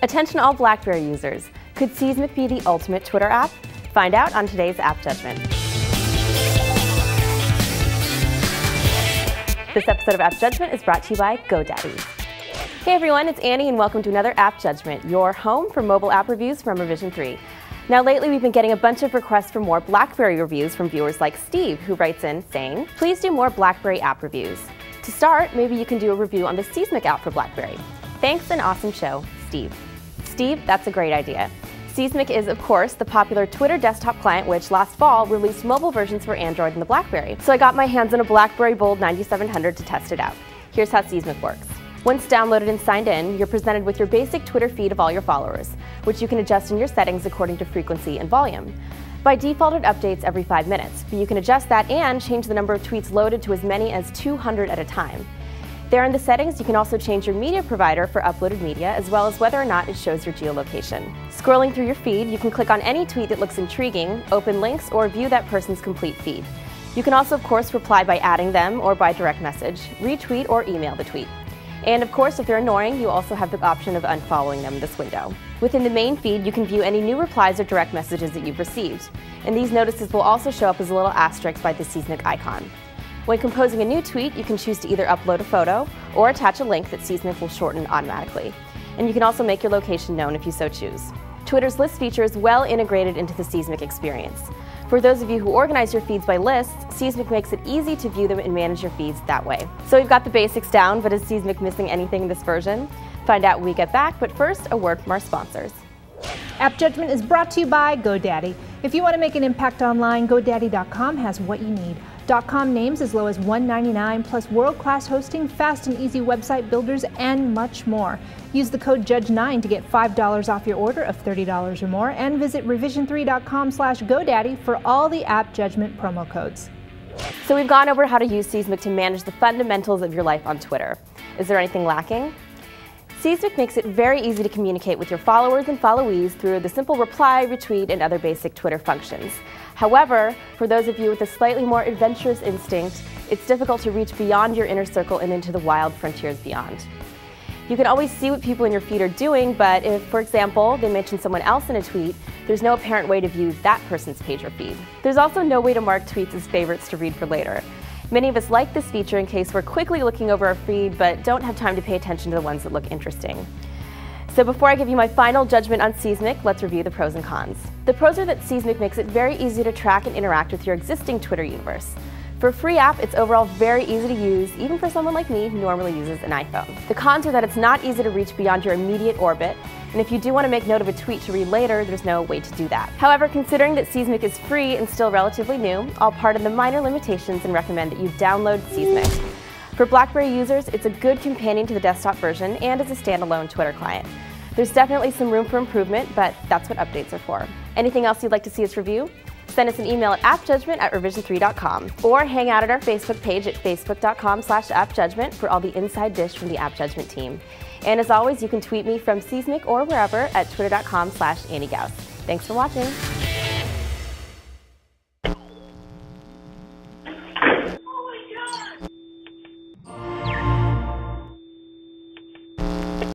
Attention all Blackberry users. Could Seesmic be the ultimate Twitter app? Find out on today's App Judgment. This episode of App Judgment is brought to you by GoDaddy. Hey everyone, it's Annie and welcome to another App Judgment, your home for mobile app reviews from Revision 3. Now lately we've been getting a bunch of requests for more Blackberry reviews from viewers like Steve, who writes in saying, please do more Blackberry app reviews. To start, maybe you can do a review on the Seesmic app for Blackberry. Thanks and awesome show, Steve. Steve, that's a great idea. Seesmic is, of course, the popular Twitter desktop client which last fall released mobile versions for Android and the Blackberry. So I got my hands on a Blackberry Bold 9700 to test it out. Here's how Seesmic works. Once downloaded and signed in, you're presented with your basic Twitter feed of all your followers, which you can adjust in your settings according to frequency and volume. By default, it updates every 5 minutes, but you can adjust that and change the number of tweets loaded to as many as 200 at a time. There in the settings, you can also change your media provider for uploaded media, as well as whether or not it shows your geolocation. Scrolling through your feed, you can click on any tweet that looks intriguing, open links, or view that person's complete feed. You can also, of course, reply by adding them or by direct message, retweet, or email the tweet. And of course, if they're annoying, you also have the option of unfollowing them in this window. Within the main feed, you can view any new replies or direct messages that you've received. And these notices will also show up as a little asterisk by the Seesmic icon. When composing a new tweet, you can choose to either upload a photo or attach a link that Seesmic will shorten automatically. And you can also make your location known if you so choose. Twitter's list feature is well integrated into the Seesmic experience. For those of you who organize your feeds by lists, Seesmic makes it easy to view them and manage your feeds that way. So we've got the basics down, but is Seesmic missing anything in this version? Find out when we get back, but first, a word from our sponsors. App Judgment is brought to you by GoDaddy. If you want to make an impact online, GoDaddy.com has what you need. .com names as low as $1.99 plus world-class hosting, fast and easy website builders, and much more. Use the code JUDGE9 to get $5 off your order of $30 or more, and visit revision3.com/GoDaddy for all the App Judgment promo codes. So we've gone over how to use Seesmic to manage the fundamentals of your life on Twitter. Is there anything lacking? Seesmic makes it very easy to communicate with your followers and followees through the simple reply, retweet, and other basic Twitter functions. However, for those of you with a slightly more adventurous instinct, it's difficult to reach beyond your inner circle and into the wild frontiers beyond. You can always see what people in your feed are doing, but if, for example, they mention someone else in a tweet, there's no apparent way to view that person's page or feed. There's also no way to mark tweets as favorites to read for later. Many of us like this feature in case we're quickly looking over our feed but don't have time to pay attention to the ones that look interesting. So before I give you my final judgment on Seesmic, let's review the pros and cons. The pros are that Seesmic makes it very easy to track and interact with your existing Twitter universe. For a free app, it's overall very easy to use, even for someone like me who normally uses an iPhone. The cons are that it's not easy to reach beyond your immediate orbit, and if you do want to make note of a tweet to read later, there's no way to do that. However, considering that Seesmic is free and still relatively new, I'll pardon the minor limitations and recommend that you download Seesmic. For Blackberry users, it's a good companion to the desktop version and as a standalone Twitter client. There's definitely some room for improvement, but that's what updates are for. Anything else you'd like to see us review? Send us an email at appjudgment@revision3.com or hang out at our Facebook page at facebook.com/appjudgment for all the inside dish from the App Judgment team. And as always, you can tweet me from Seesmic or wherever at twitter.com/AnnieGauss. Thanks for watching.